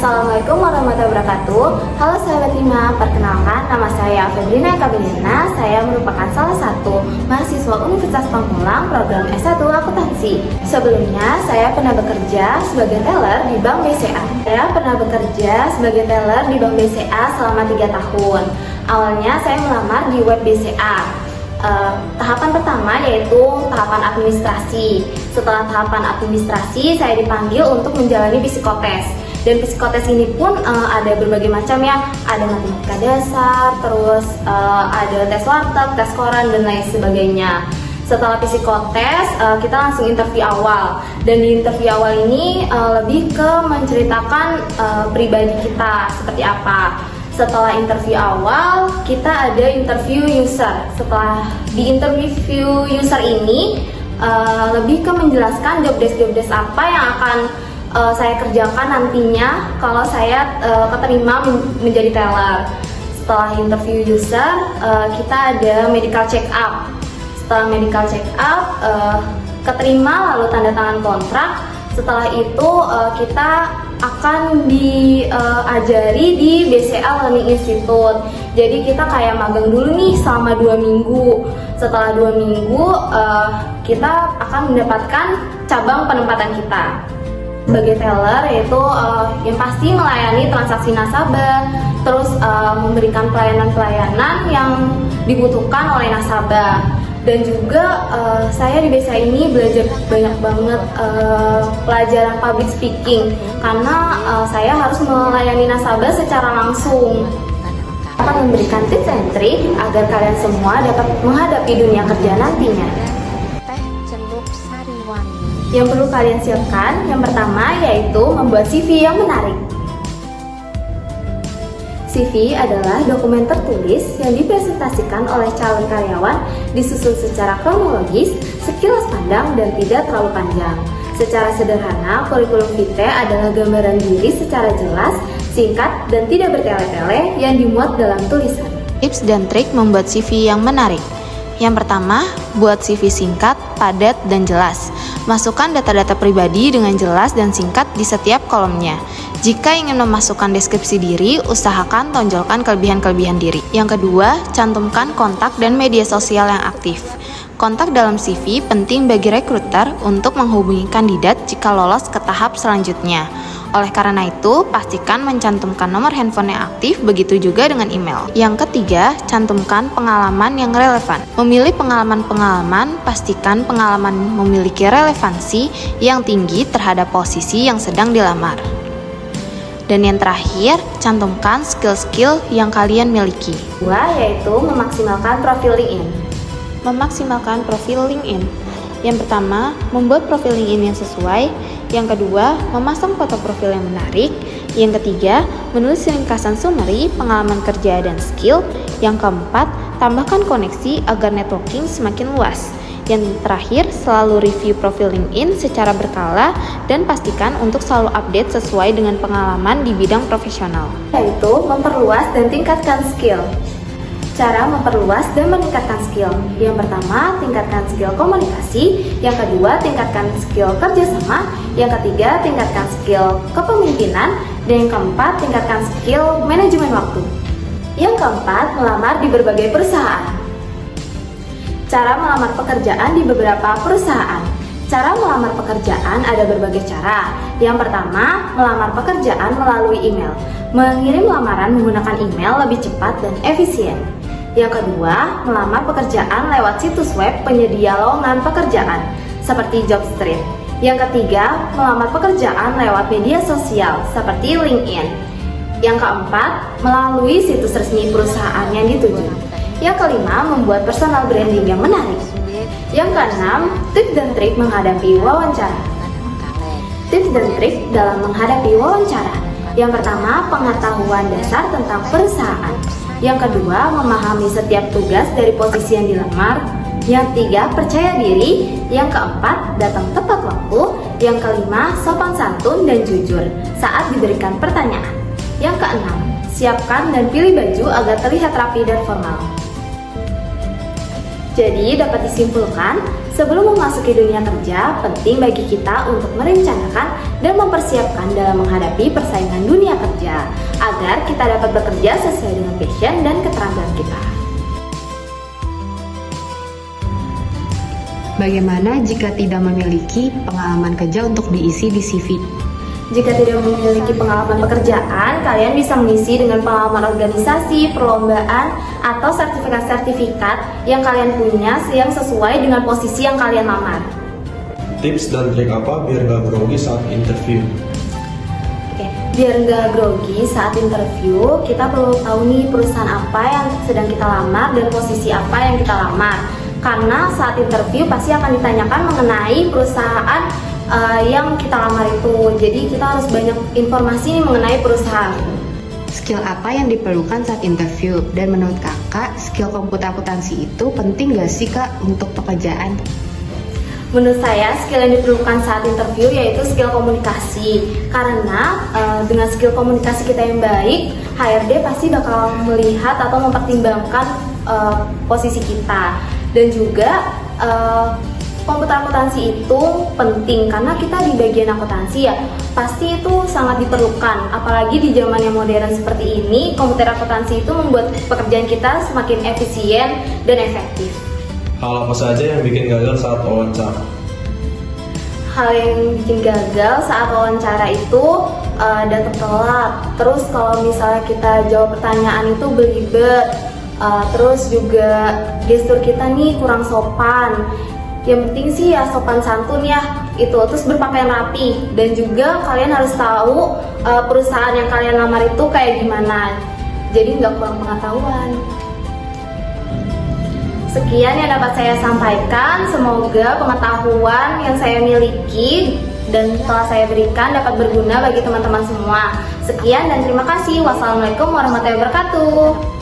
Assalamualaikum warahmatullahi wabarakatuh. Halo sahabat Hima, perkenalkan nama saya Febrina Kabiliana. Saya merupakan salah satu mahasiswa Universitas Pamulang program S1 Akuntansi. Sebelumnya saya pernah bekerja sebagai teller di Bank BCA. Saya pernah bekerja sebagai teller di Bank BCA selama 3 tahun. Awalnya saya melamar di web BCA. Tahapan pertama yaitu tahapan administrasi. Setelah tahapan administrasi, saya dipanggil untuk menjalani psikotes. Dan psikotes ini pun ada berbagai macam ya, ada matematika dasar, terus ada tes warteg, tes koran, dan lain sebagainya. Setelah psikotes, kita langsung interview awal. Dan di interview awal ini lebih ke menceritakan pribadi kita seperti apa. Setelah interview awal, kita ada interview user. Setelah di interview user ini, lebih ke menjelaskan job desk apa yang akan saya kerjakan nantinya kalau saya keterima menjadi teller. Setelah interview user, kita ada medical check up. Setelah medical check up, keterima lalu tanda tangan kontrak. Setelah itu kita akan diajari di BCA Learning Institute. Jadi kita kayak magang dulu nih selama 2 minggu. Setelah 2 minggu kita akan mendapatkan cabang penempatan kita. Sebagai teller yaitu yang pasti melayani transaksi nasabah, terus memberikan pelayanan-pelayanan yang dibutuhkan oleh nasabah. Dan juga saya di BCA ini belajar banyak banget pelajaran public speaking karena saya harus melayani nasabah secara langsung. Akan memberikan tips and trik agar kalian semua dapat menghadapi dunia kerja nantinya. Yang perlu kalian siapkan, yang pertama yaitu membuat CV yang menarik. CV adalah dokumen tertulis yang dipresentasikan oleh calon karyawan, disusun secara kronologis, sekilas pandang, dan tidak terlalu panjang. Secara sederhana, kurikulum vitae adalah gambaran diri secara jelas, singkat, dan tidak bertele-tele yang dimuat dalam tulisan. Tips dan trik membuat CV yang menarik. Yang pertama, buat CV singkat, padat, dan jelas. Masukkan data-data pribadi dengan jelas dan singkat di setiap kolomnya. Jika ingin memasukkan deskripsi diri, usahakan tonjolkan kelebihan-kelebihan diri. Yang kedua, cantumkan kontak dan media sosial yang aktif. Kontak dalam CV penting bagi rekruter untuk menghubungi kandidat jika lolos ke tahap selanjutnya. Oleh karena itu, pastikan mencantumkan nomor handphone yang aktif, begitu juga dengan email. Yang ketiga, cantumkan pengalaman yang relevan. Memilih pengalaman-pengalaman, pastikan pengalaman memiliki relevansi yang tinggi terhadap posisi yang sedang dilamar. Dan yang terakhir, cantumkan skill-skill yang kalian miliki. Kedua, yaitu memaksimalkan profil LinkedIn. Memaksimalkan profil LinkedIn. Yang pertama, membuat profil LinkedIn yang sesuai. Yang kedua, memasang foto profil yang menarik. Yang ketiga, menulis ringkasan summary, pengalaman kerja dan skill. Yang keempat, tambahkan koneksi agar networking semakin luas. Yang terakhir, selalu review profil LinkedIn secara berkala dan pastikan untuk selalu update sesuai dengan pengalaman di bidang profesional. Yaitu memperluas dan tingkatkan skill. Cara memperluas dan meningkatkan skill. Yang pertama, tingkatkan skill komunikasi. Yang kedua, tingkatkan skill kerjasama. Yang ketiga, tingkatkan skill kepemimpinan. Dan yang keempat, tingkatkan skill manajemen waktu. Yang keempat, melamar di berbagai perusahaan. Cara melamar pekerjaan di beberapa perusahaan. Cara melamar pekerjaan ada berbagai cara. Yang pertama, melamar pekerjaan melalui email. Mengirim lamaran menggunakan email lebih cepat dan efisien. Yang kedua, melamar pekerjaan lewat situs web penyedia lowongan pekerjaan, seperti Jobstreet. Yang ketiga, melamar pekerjaan lewat media sosial, seperti LinkedIn. Yang keempat, melalui situs resmi perusahaan yang dituju. Yang kelima, membuat personal branding yang menarik. Yang keenam, tips dan trik menghadapi wawancara. Tips dan trik dalam menghadapi wawancara. Yang pertama, pengetahuan dasar tentang perusahaan. Yang kedua, memahami setiap tugas dari posisi yang dilamar. Yang ketiga, percaya diri. Yang keempat, datang tepat waktu. Yang kelima, sopan santun dan jujur saat diberikan pertanyaan. Yang keenam, siapkan dan pilih baju agar terlihat rapi dan formal. Jadi dapat disimpulkan, sebelum memasuki dunia kerja, penting bagi kita untuk merencanakan dan mempersiapkan dalam menghadapi persaingan dunia kerja, agar kita dapat bekerja sesuai dengan passion dan keterampilan kita. Bagaimana jika tidak memiliki pengalaman kerja untuk diisi di CV? Jika tidak memiliki pengalaman pekerjaan, kalian bisa mengisi dengan pengalaman organisasi, perlombaan, atau sertifikat-sertifikat yang kalian punya yang sesuai dengan posisi yang kalian lamar. Tips dan trik apa biar nggak grogi saat interview? Biar nggak grogi saat interview, kita perlu tahu nih perusahaan apa yang sedang kita lamar dan posisi apa yang kita lamar. Karena saat interview pasti akan ditanyakan mengenai perusahaan yang kita lamar itu. Jadi kita harus banyak informasi mengenai perusahaan. Skill apa yang diperlukan saat interview? Dan menurut kakak, skill komputer akuntansi itu penting gak sih kak untuk pekerjaan? Menurut saya, skill yang diperlukan saat interview yaitu skill komunikasi. Karena dengan skill komunikasi kita yang baik, HRD pasti bakal melihat atau mempertimbangkan posisi kita. Dan juga komputer akuntansi itu penting karena kita di bagian akuntansi ya pasti itu sangat diperlukan. Apalagi di zaman yang modern seperti ini, komputer akuntansi itu membuat pekerjaan kita semakin efisien dan efektif. Hal apa saja yang bikin gagal saat wawancara? Hal yang bikin gagal saat wawancara itu datang telat. Terus kalau misalnya kita jawab pertanyaan itu belibet. Terus juga gestur kita nih kurang sopan. Yang penting sih ya sopan santun ya itu. Terus berpakaian rapi. Dan juga kalian harus tahu perusahaan yang kalian lamar itu kayak gimana. Jadi nggak kurang pengetahuan. Sekian yang dapat saya sampaikan. Semoga pengetahuan yang saya miliki dan telah saya berikan dapat berguna bagi teman-teman semua. Sekian dan terima kasih. Wassalamualaikum warahmatullahi wabarakatuh.